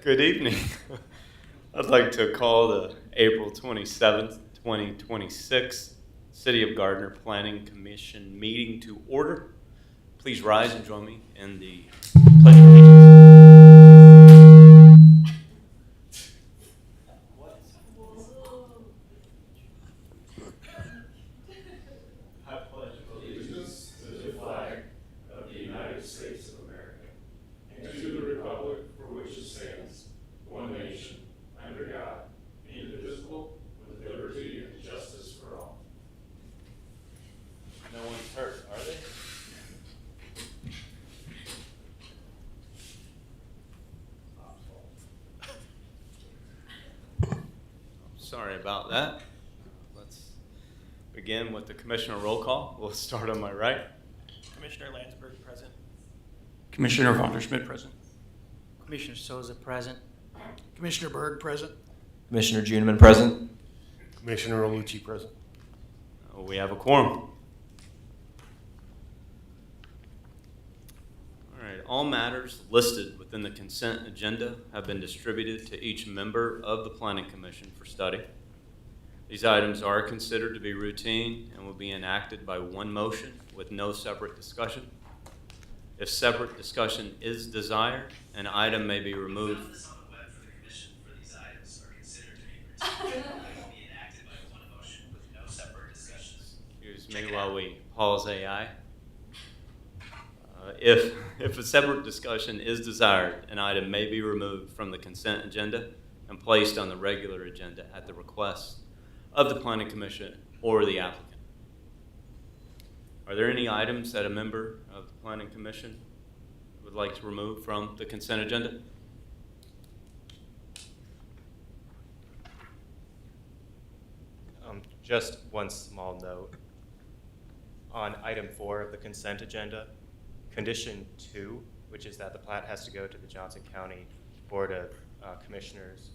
Good evening. I'd like to call the April 27th, 2026 City of Gardner Planning Commission meeting to order. Please rise and join me in the Pledge of Allegiance. I pledge allegiance to the flag of the United States of America and to the republic for which it stands, one nation, under God, indivisible, with liberty and justice for all. No one's hurt, are they? Sorry about that. Let's begin with the commissioner roll call. We'll start on my right. Commissioner Landsberg present. Commissioner Vonderschmidt present. Commissioner Souza present. Commissioner Berg present. Commissioner Juneman present. Commissioner Olucci present. We have a quorum. All right, all matters listed within the consent agenda have been distributed to each member of the Planning Commission for study. These items are considered to be routine and will be enacted by one motion with no separate discussion. If separate discussion is desired, an item may be removed. On the web for the commission for these items are considered to be routine and will be enacted by one motion with no separate discussions. Excuse me while we pause AI. If a separate discussion is desired, an item may be removed from the consent agenda and placed on the regular agenda at the request of the Planning Commission or the applicant. Are there any items that a member of the Planning Commission would like to remove from the consent agenda? Just one small note. On item 4 of the consent agenda, condition 2, which is that the plat has to go to the Johnson County Board of Commissioners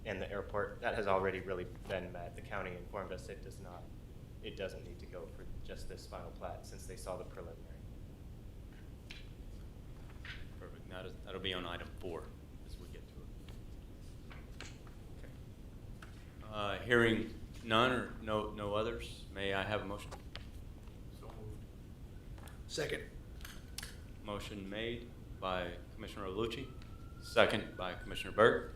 and the airport, that has already really been met. The county informed us it doesn't need to go for just this final plat since they saw the preliminary. Perfect. That'll be on item 4 as we get to it. Okay. Hearing none or no others, may I have a motion? So moved. Second. Motion made by Commissioner Olucci, second by Commissioner Berg.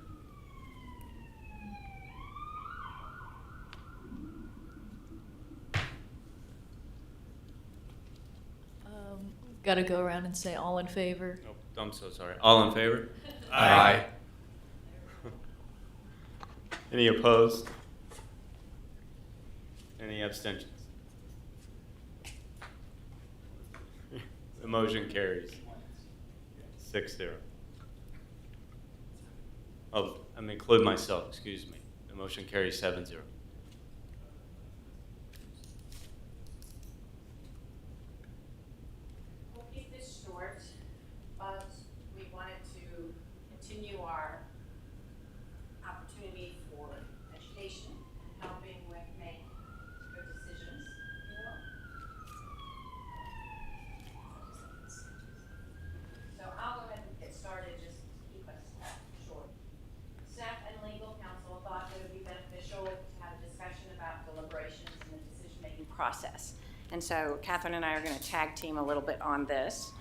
Got to go around and say all in favor. Oh, I'm so sorry. All in favor? Aye. Any opposed? Any abstentions? The motion carries 6-0. Oh, I'm include myself, excuse me. The motion carries 7-0. We'll keep this short, but we wanted to continue our opportunity for education and helping with make good decisions. So I'll go ahead and get started, just to keep us short. Staff and legal counsel thought it would be beneficial to have a discussion about deliberations and the decision-making process. And so Catherine and I are going to tag team a little bit on this.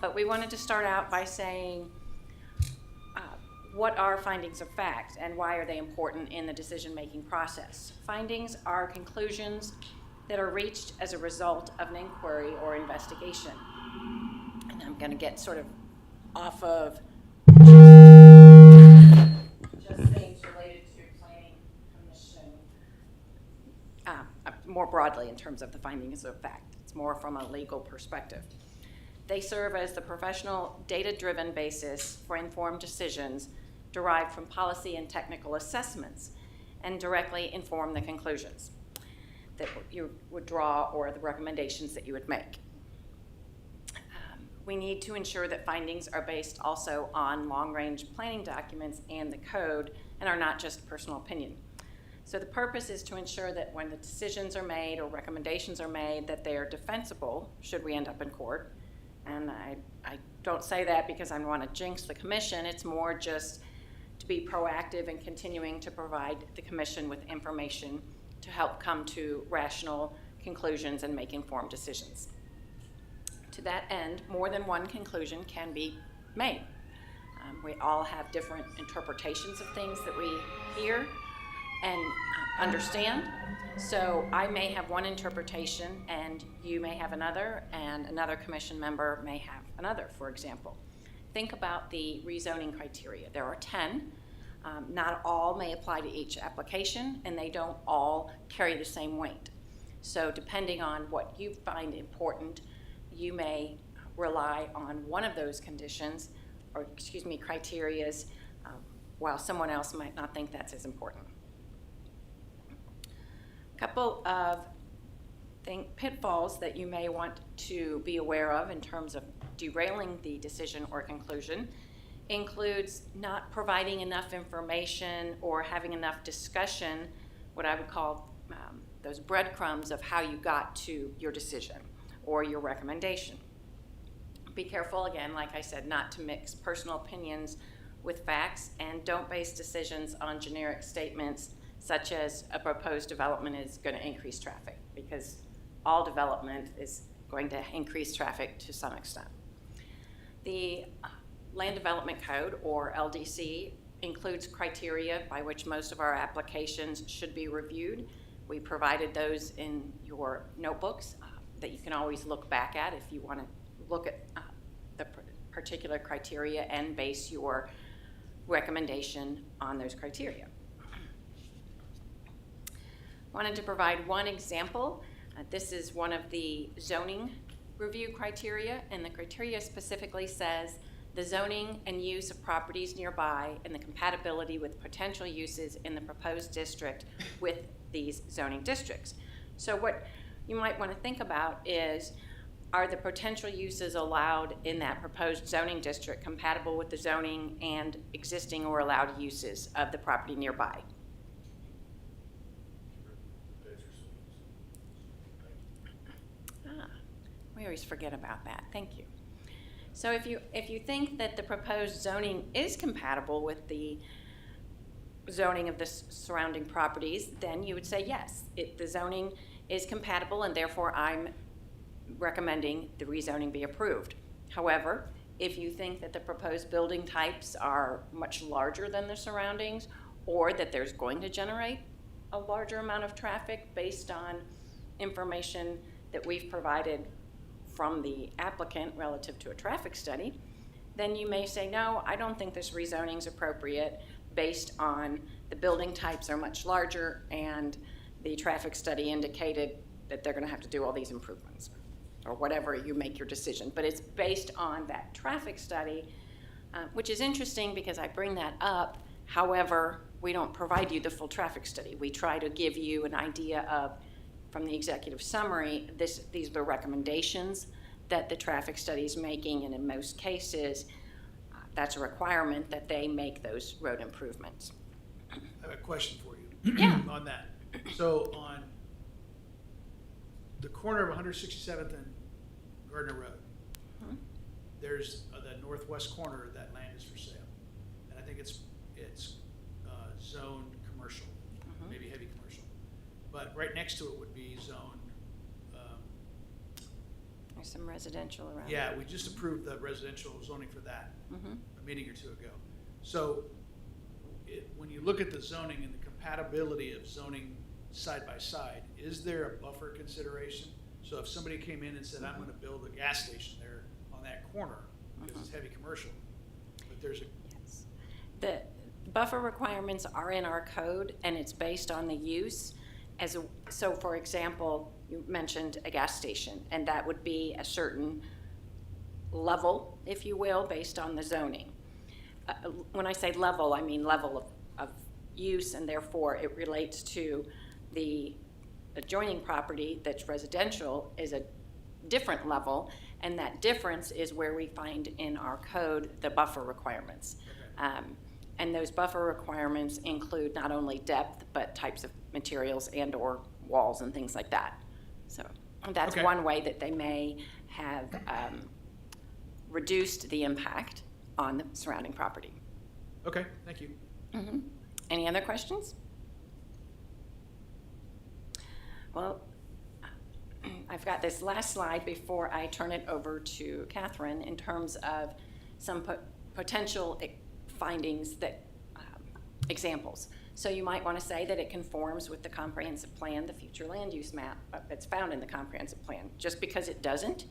But we wanted to start out by saying, what are findings of fact and why are they important in the decision-making process? Findings are conclusions that are reached as a result of an inquiry or investigation. And I'm going to get sort of off of just things related to planning commission more broadly in terms of the findings of fact. It's more from a legal perspective. They serve as the professional, data-driven basis for informed decisions derived from policy and technical assessments and directly inform the conclusions that you would draw or the recommendations that you would make. We need to ensure that findings are based also on long-range planning documents and the code and are not just personal opinion. So the purpose is to ensure that when the decisions are made or recommendations are made that they are defensible should we end up in court. And I don't say that because I want to jinx the commission. It's more just be proactive in continuing to provide the commission with information to help come to rational conclusions and make informed decisions. To that end, more than one conclusion can be made. We all have different interpretations of things that we hear and understand. So I may have one interpretation and you may have another, and another commission member may have another, for example. Think about the rezoning criteria. There are 10. Not all may apply to each application, and they don't all carry the same weight. So depending on what you find important, you may rely on one of those conditions, or criterias, while someone else might not think that's as important. A couple of pitfalls that you may want to be aware of in terms of derailing the decision or conclusion includes not providing enough information or having enough discussion, what I would call those breadcrumbs of how you got to your decision or your recommendation. Be careful, again, like I said, not to mix personal opinions with facts, and don't base decisions on generic statements such as a proposed development is going to increase traffic, because all development is going to increase traffic to some extent. The Land Development Code, or LDC, includes criteria by which most of our applications should be reviewed. We provided those in your notebooks that you can always look back at if you want to look at the particular criteria and base your recommendation on those criteria. Wanted to provide one example. This is one of the zoning review criteria, and the criteria specifically says the zoning and use of properties nearby and the compatibility with potential uses in the proposed district with these zoning districts. So what you might want to think about is, are the potential uses allowed in that proposed zoning district compatible with the zoning and existing or allowed uses of the property nearby? We always forget about that. Thank you. So if you think that the proposed zoning is compatible with the zoning of the surrounding properties, then you would say yes, the zoning is compatible, and therefore I'm recommending the rezoning be approved. However, if you think that the proposed building types are much larger than the surroundings, or that there's going to generate a larger amount of traffic based on information that we've provided from the applicant relative to a traffic study, then you may say, no, I don't think this rezoning is appropriate based on the building types are much larger and the traffic study indicated that they're going to have to do all these improvements, or whatever you make your decision. But it's based on that traffic study, which is interesting because I bring that up. However, we don't provide you the full traffic study. We try to give you an idea of, from the executive summary, these are the recommendations that the traffic study is making, and in most cases, that's a requirement that they make those road improvements. I have a question for you Yeah. on that. So on the corner of 167th and Gardner Road, there's the northwest corner of that land is for sale, and I think it's zoned commercial, maybe heavy commercial. But right next to it would be zoned. There's some residential around. Yeah, we just approved the residential zoning for that a meeting or two ago. So when you look at the zoning and the compatibility of zoning side by side, is there a buffer consideration? So if somebody came in and said, I'm going to build a gas station there on that corner because it's heavy commercial, but there's a... Yes. The buffer requirements are in our code, and it's based on the use. So for example, you mentioned a gas station, and that would be a certain level, if you will, based on the zoning. When I say level, I mean level of use, and therefore it relates to the adjoining property that's residential is a different level, and that difference is where we find in our code the buffer requirements. Okay. And those buffer requirements include not only depth, but types of materials and or walls and things like that. So that's Okay. one way that they may have reduced the impact on the surrounding property. Okay, thank you. Any other questions? Well, I've got this last slide before I turn it over to Catherine in terms of some potential findings that, examples. So you might want to say that it conforms with the comprehensive plan, the future land use map that's found in the comprehensive plan. Just because it doesn't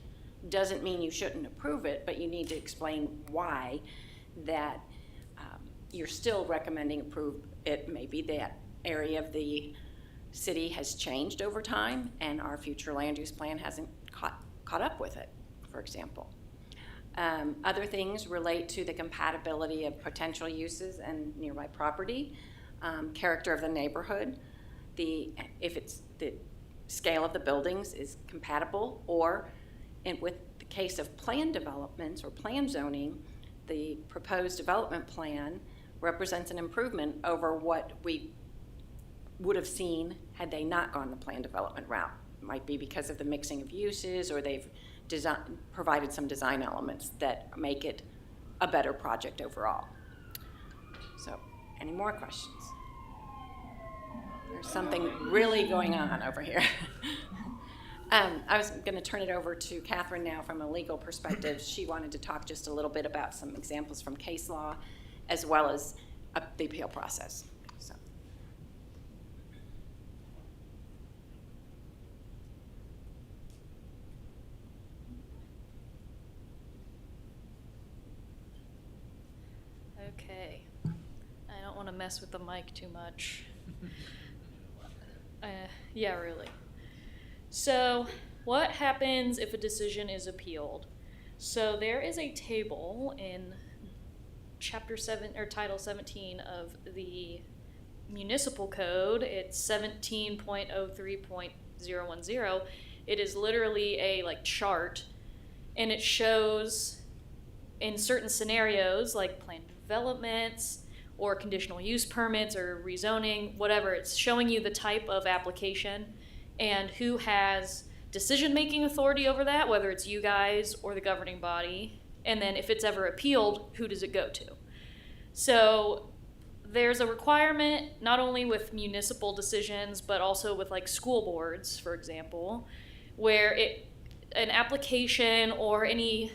mean you shouldn't approve it, but you need to explain why that you're still recommending approve it. Maybe that area of the city has changed over time and our future land use plan hasn't caught up with it, for example. Other things relate to the compatibility of potential uses and nearby property, character of the neighborhood, if it's the scale of the buildings is compatible, or with the case of plan developments or plan zoning, the proposed development plan represents an improvement over what we would have seen had they not gone the plan development route. It might be because of the mixing of uses, or they've provided some design elements that make it a better project overall. So, any more questions? There's something really going on over here. I was going to turn it over to Catherine now from a legal perspective. She wanted to talk just a little bit about some examples from case law as well as the appeal process. So. Okay. I don't want to mess with the mic too much. Yeah, really. So, what happens if a decision is appealed? So there is a table in Chapter 7 or Title 17 of the Municipal Code. It's 17.03.010. It is literally a chart, and it shows in certain scenarios like planned developments or conditional use permits or rezoning, whatever, it's showing you the type of application and who has decision-making authority over that, whether it's you guys or the governing body, and then if it's ever appealed, who does it go to? So there's a requirement not only with municipal decisions, but also with school boards, for example, where an application or any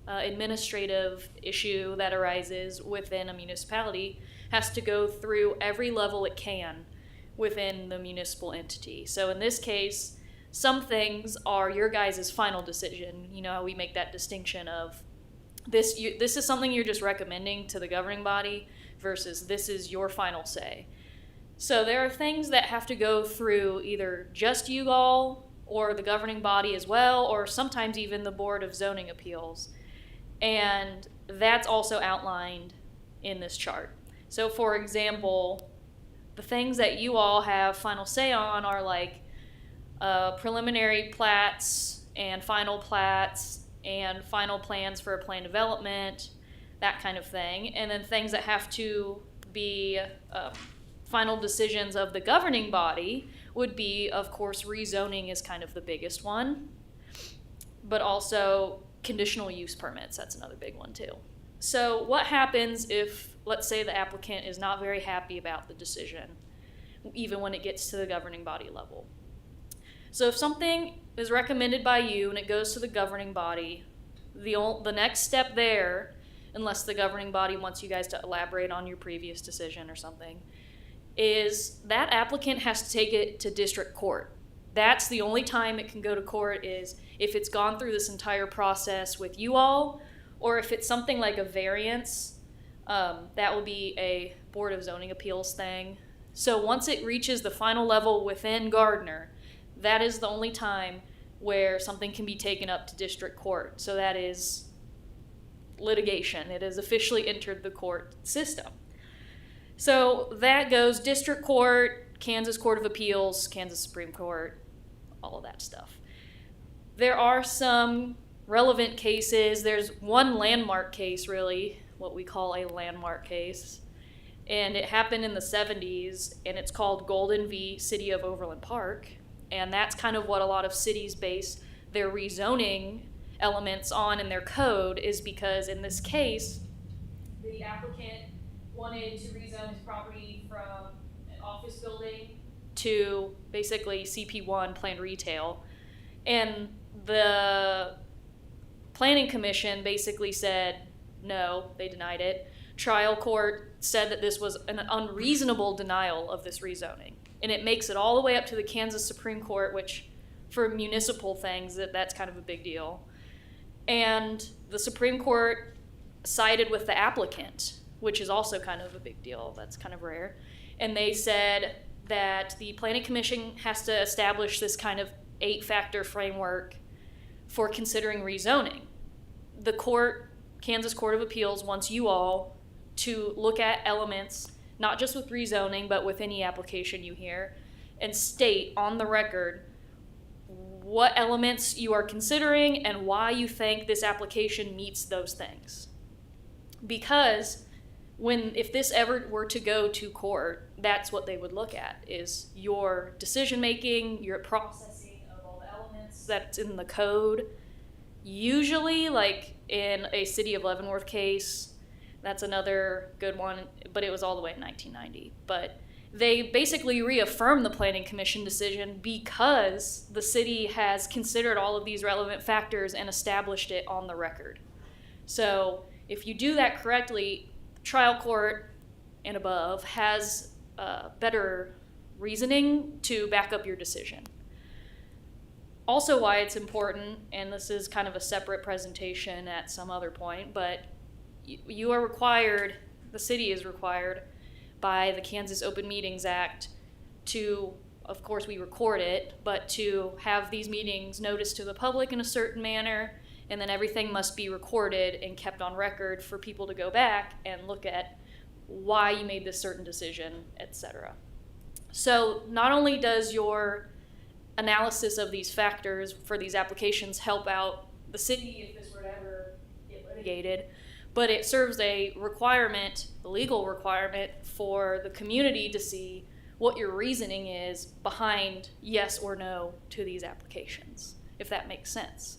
administrative issue that arises within a municipality has to go through every level it can within the municipal entity. So in this case, some things are your guys' final decision. You know how we make that distinction of this is something you're just recommending to the governing body versus this is your final say. So there are things that have to go through either just you all or the governing body as well, or sometimes even the Board of Zoning Appeals. And that's also outlined in this chart. So for example, the things that you all have final say on are preliminary plats and final plats and final plans for a plan development, that kind of thing. And then things that have to be final decisions of the governing body would be, of course, rezoning is kind of the biggest one, but also conditional use permits, that's another big one too. So what happens if, let's say, the applicant is not very happy about the decision, even when it gets to the governing body level? So if something is recommended by you and it goes to the governing body, the next step there, unless the governing body wants you guys to elaborate on your previous decision or something, is that applicant has to take it to district court. That's the only time it can go to court, is if it's gone through this entire process with you all, or if it's something like a variance, that will be a Board of Zoning Appeals thing. So once it reaches the final level within Gardner, that is the only time where something can be taken up to district court. So that is litigation. It has officially entered the court system. So that goes district court, Kansas Court of Appeals, Kansas Supreme Court, all of that stuff. There are some relevant cases. There's one landmark case, really, what we call a landmark case, and it happened in the 70s, and it's called Golden v. City of Overland Park, and that's kind of what a lot of cities base their rezoning elements on in their code, is because in this case, the applicant wanted to rezone his property from an office building to basically CP1 planned retail. And the planning commission basically said no, they denied it. Trial court said that this was an unreasonable denial of this rezoning. And it makes it all the way up to the Kansas Supreme Court, which for municipal things, that's kind of a big deal. And the Supreme Court sided with the applicant, which is also kind of a big deal. That's kind of rare. And they said that the Planning Commission has to establish this kind of 8-factor framework for considering rezoning. The court, Kansas Court of Appeals, wants you all to look at elements, not just with rezoning, but with any application you hear, and state on the record what elements you are considering and why you think this application meets those things. Because if this ever were to go to court, that's what they would look at, is your decision-making, your processing of all the elements that's in the code. Usually, like in a City of Leavenworth case, that's another good one, but it was all the way in 1990. But they basically reaffirmed the Planning Commission decision because the city has considered all of these relevant factors and established it on the record. So if you do that correctly, trial court and above has better reasoning to back up your decision. Also why it's important, and this is kind of a separate presentation at some other point, but you are required, the city is required by the Kansas Open Meetings Act to, of course we record it, but to have these meetings noticed to the public in a certain manner, and then everything must be recorded and kept on record for people to go back and look at why you made this certain decision, etc. So not only does your analysis of these factors for these applications help out the city if this were to ever get litigated, but it serves a requirement, a legal requirement for the community to see what your reasoning is behind yes or no to these applications, if that makes sense.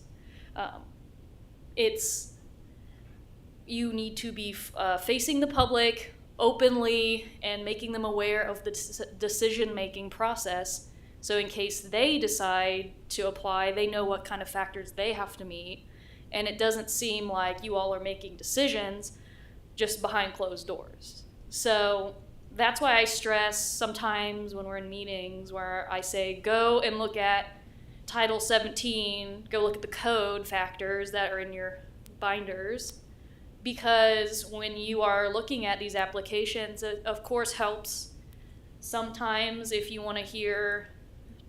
You need to be facing the public openly and making them aware of the decision-making process, so in case they decide to apply, they know what kind of factors they have to meet, and it doesn't seem like you all are making decisions just behind closed doors. So that's why I stress sometimes when we're in meetings where I say, go and look at Title 17, go look at the code factors that are in your binders, because when you are looking at these applications, it of course helps sometimes if you want to hear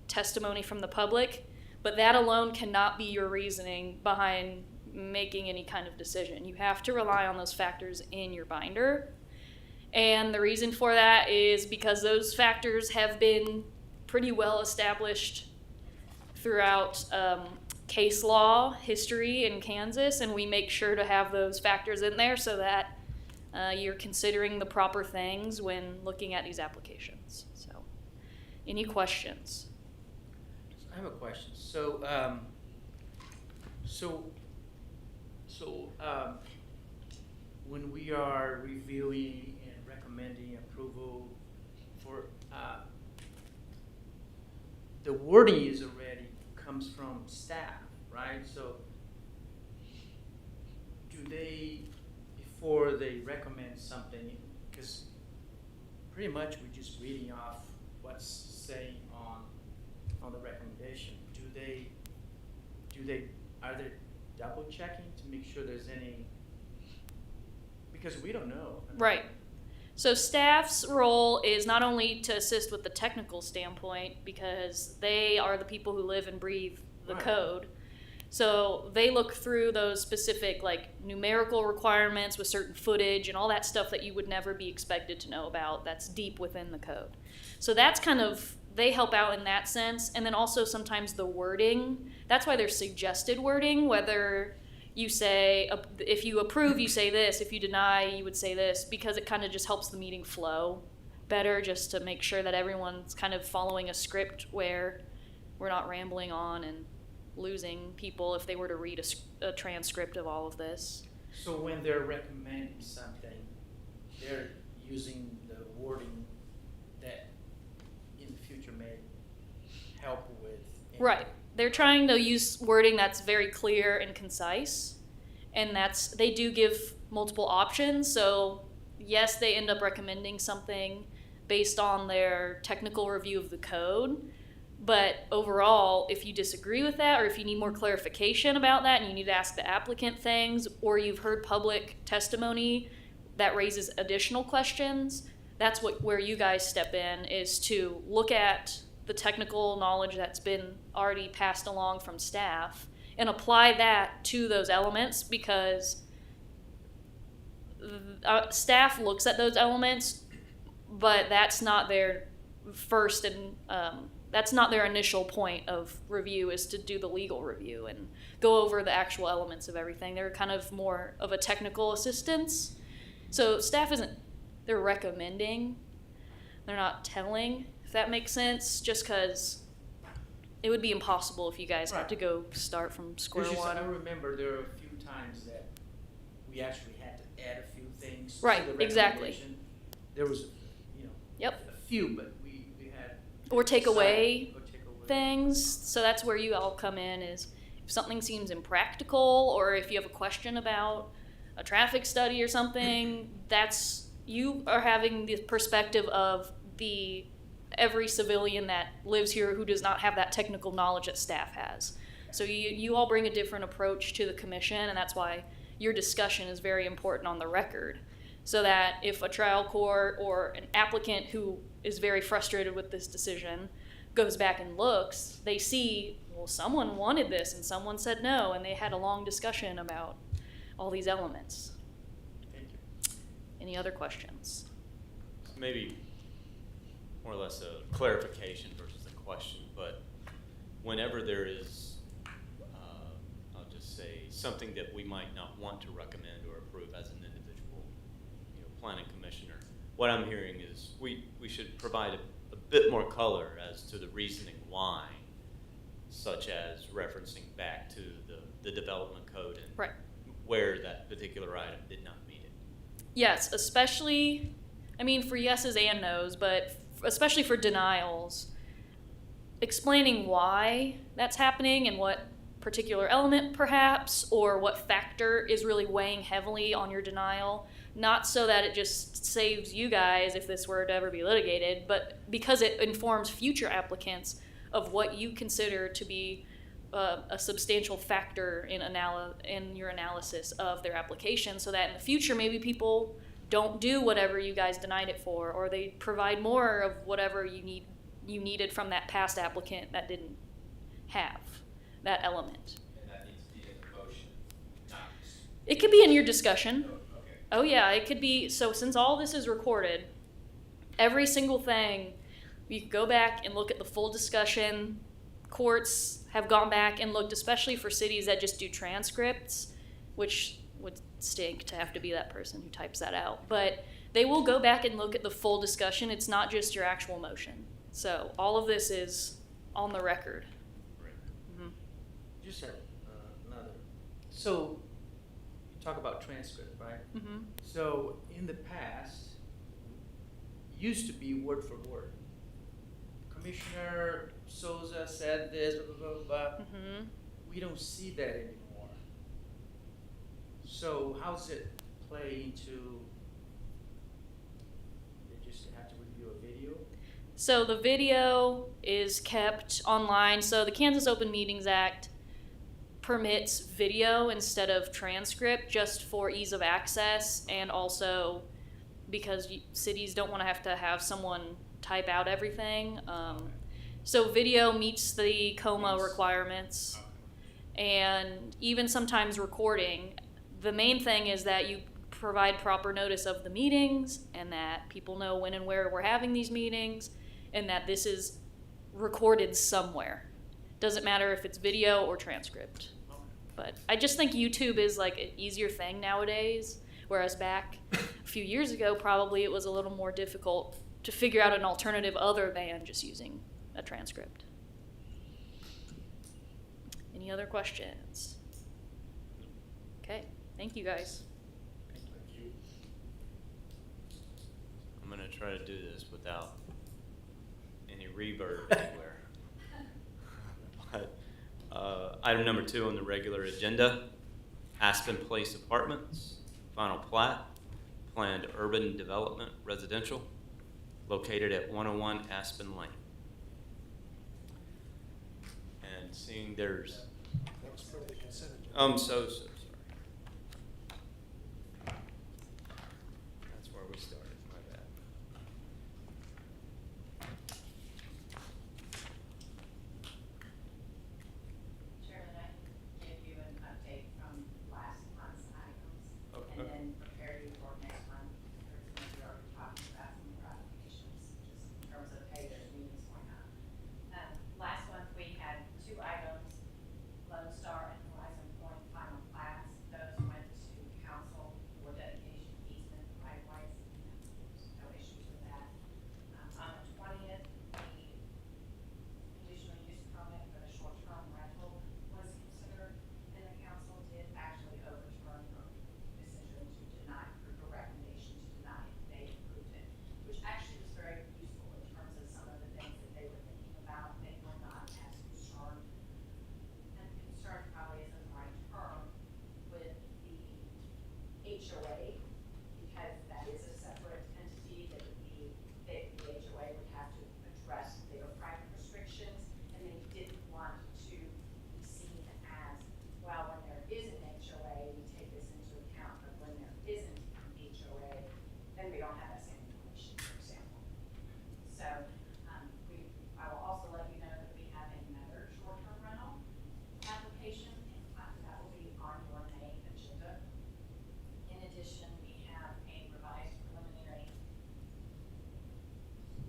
testimony from the public, but that alone cannot be your reasoning behind making any kind of decision. You have to rely on those factors in your binder. And the reason for that is because those factors have been pretty well established throughout case law history in Kansas, and we make sure to have those factors in there so that you're considering the proper things when looking at these applications. So, any questions? I have a question. When we are reviewing and recommending approval for, the wording is already comes from staff, right? So do they, before they recommend something, because pretty much we're just reading off what's saying on the recommendation. Are they double checking to make sure there's any, because we don't know. Right. So staff's role is not only to assist with the technical standpoint, because they are the people who live and breathe the Right. code. So they look through those specific like numerical requirements with certain footage and all that stuff that you would never be expected to know about that's deep within the code. So that's kind of, they help out in that sense. And then also sometimes the wording, that's why there's suggested wording, whether you say, if you approve, you say this, if you deny, you would say this, because it kind of just helps the meeting flow better, just to make sure that everyone's kind of following a script where we're not rambling on and losing people if they were to read a transcript of all of this. So when they're recommending something, they're using the wording that in the future may help with. Right. They're trying to use wording that's very clear and concise, and they do give multiple options. So yes, they end up recommending something based on their technical review of the code. But overall, if you disagree with that, or if you need more clarification about that and you need to ask the applicant things, or you've heard public testimony that raises additional questions, that's where you guys step in, is to look at the technical knowledge that's been already passed along from staff and apply that to those elements, because staff looks at those elements, but that's not their first and that's not their initial point of review, is to do the legal review and go over the actual elements of everything. They're kind of more of a technical assistance. So staff they're recommending, they're not telling, if that makes sense, just because it would be impossible if you guys had to go start from square one. I remember there are a few times that we actually had to add a few things Right, to the exactly. recommendation. There was, Yep. a few, but we had. Or take away Or take away things. So that's where you all come in, is if something seems impractical, or if you have a question about a traffic study or something, you are having the perspective of every civilian that lives here who does not have that technical knowledge that staff has. So you all bring a different approach to the commission, and that's why your discussion is very important on the record. So that if a trial court or an applicant who is very frustrated with this decision goes back and looks, they see, well, someone wanted this and someone said no, and they had a long discussion about all these elements. Thank you. Any other questions? Maybe more or less a clarification versus a question, but whenever there is, I'll just say, something that we might not want to recommend or approve as an individual, planning commissioner, what I'm hearing is we should provide a bit more color as to the reasoning why, such as referencing back to the development code and Right. where that particular item did not meet it. Yes, especially, for yeses and nos, but especially for denials, explaining why that's happening and what particular element perhaps, or what factor is really weighing heavily on your denial, not so that it just saves you guys if this were to ever be litigated, but because it informs future applicants of what you consider to be a substantial factor in your analysis of their application, so that in the future maybe people don't do whatever you guys denied it for, or they provide more of whatever you needed from that past applicant that didn't have that element. And that needs to be in the motion, not just. It could be in your discussion. Okay. Oh yeah, it could be. So since all this is recorded, every single thing, you can go back and look at the full discussion. Courts have gone back and looked, especially for cities that just do transcripts, which would stink to have to be that person who types that out. But they will go back and look at the full discussion. It's not just your actual motion. So all of this is on the record. Mm-hmm. Just had another. So you talk about transcript, right? Mm-hmm. So in the past, it used to be word for word. Commissioner Souza said this, blah, blah, blah, blah. Mm-hmm. We don't see that anymore. So how does it play into, they just have to review a video? So the video is kept online. So the Kansas Open Meetings Act permits video instead of transcript, just for ease of access, and also because cities don't want to have someone type out everything. So video meets the COMA requirements, and even sometimes recording. The main thing is that you provide proper notice of the meetings, and that people know when and where we're having these meetings, and that this is recorded somewhere. Doesn't matter if it's video or transcript. But I just think YouTube is like an easier thing nowadays, whereas back a few years ago, probably it was a little more difficult to figure out an alternative other than just using a transcript. Any other questions? Okay, thank you guys. Thank you. try to do this without any reverb anywhere. But, item number 2 on the regular agenda, Aspen Place Apartments, final plat, planned urban development residential, located at 101 Aspen Lane. And seeing there's, That was probably the consent agenda. I'm so sorry. That's where we started, my bad. Chairman, I can give you an update from last month's items, Okay. and then prepare you for next month. There's some we already talked about some of your applications, just in terms of, hey, there's meetings going on. Last month, we had 2 items, Lone Star and Horizon Point final plats. Those went to council for dedication easement right of ways. There's no issues with that. On the 20th, the conditional use permit for the short-term rental was considered, and the council did actually overturn your decision to deny, or your recommendation to deny it. They approved it, which actually was very useful in terms of some of the things that they were thinking about. They were not as concerned, and concerned probably isn't the right term, with the HOA, because that is a separate entity that would be, the HOA would have to address their private restrictions, and they didn't want to be seen as, well, when there is an HOA, we take this into account, but when there isn't an HOA, then we don't have that same information, for example. So, I will also let you know that we have another short-term rental application, that will be on your May agenda. In addition, we have a revised preliminary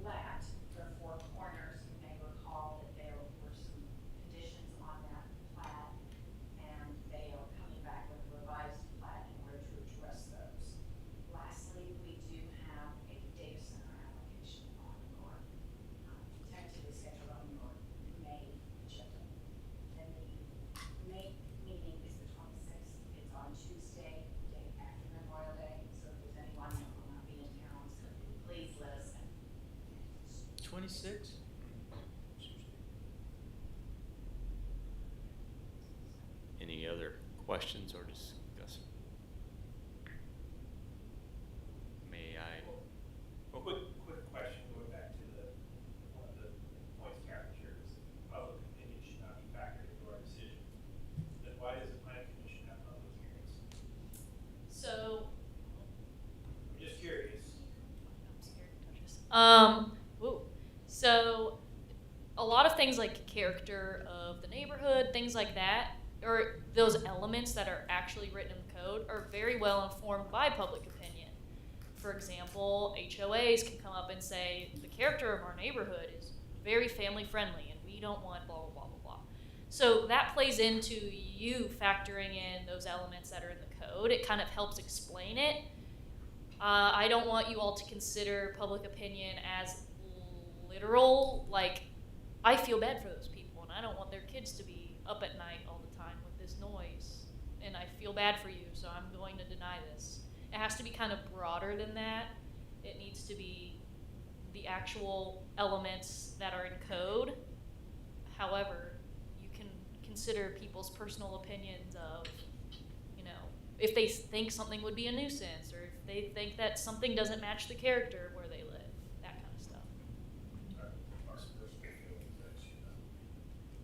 plat for Four Corners. You may recall that there were some conditions on that plat, and they are coming back with a revised plat in order to address those. Lastly, we do have a data center application on your, tentatively scheduled on your May agenda. And the May meeting is the 26th. It's on Tuesday, the day after Memorial Day. So if there's anyone that will not be in town, please let us know. 26? Any other questions or discussion? May I? Quick question, going back to one of the points Catherine shared, is that public opinion should not be factored into our decision. Then why does the planning commission have public hearings? So, I'm just curious. woo. So a lot of things like character of the neighborhood, things like that, or those elements that are actually written in the code are very well informed by public opinion. For example, HOAs can come up and say, the character of our neighborhood is very family friendly and we don't want blah, blah, blah, blah, blah. So that plays into you factoring in those elements that are in the code. It kind of helps explain it. I don't want you all to consider public opinion as literal, like, I feel bad for those people and I don't want their kids to be up at night all the time with this noise and I feel bad for you, so I'm going to deny this. It has to be kind of broader than that. It needs to be the actual elements that are in code. However, you can consider people's personal opinions of, you know, if they think something would be a nuisance, or if they think that something doesn't match the character of where they live, that kind of stuff.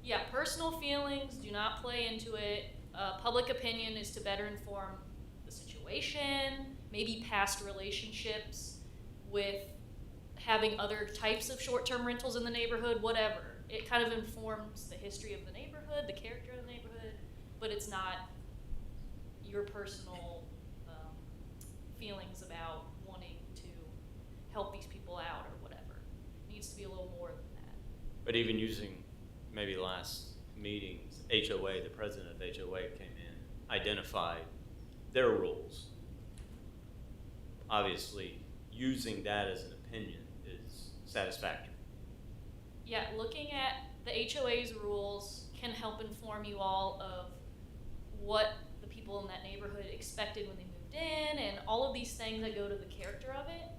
Yeah, personal feelings do not play into it. Public opinion is to better inform the situation, maybe past relationships with having other types of short-term rentals in the neighborhood, whatever. It kind of informs the history of the neighborhood, the character of the neighborhood, but it's not your personal feelings about wanting to help these people out or whatever. It needs to be a little more than that. But even using maybe last meeting's HOA, the president of HOA came in, identified their rules. Obviously, using that as an opinion is satisfactory. Yeah, looking at the HOA's rules can help inform you all of what the people in that neighborhood expected when they moved in and all of these things that go to the character of it.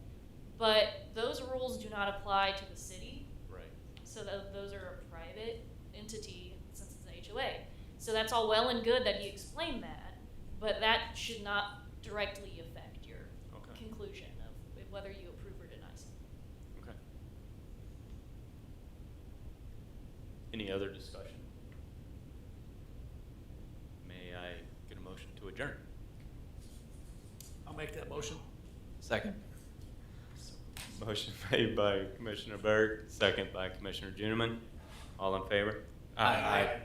But those rules do not apply to the city. Right. So those are a private entity since it's an HOA. So that's all well and good that he explained that, but that should not directly affect your Okay. conclusion of whether you approve or deny something. Okay. Any other discussion? May I get a motion to adjourn? I'll make that motion. Second. Motion made by Commissioner Berg, second by Commissioner Juniman. All in favor? Aye.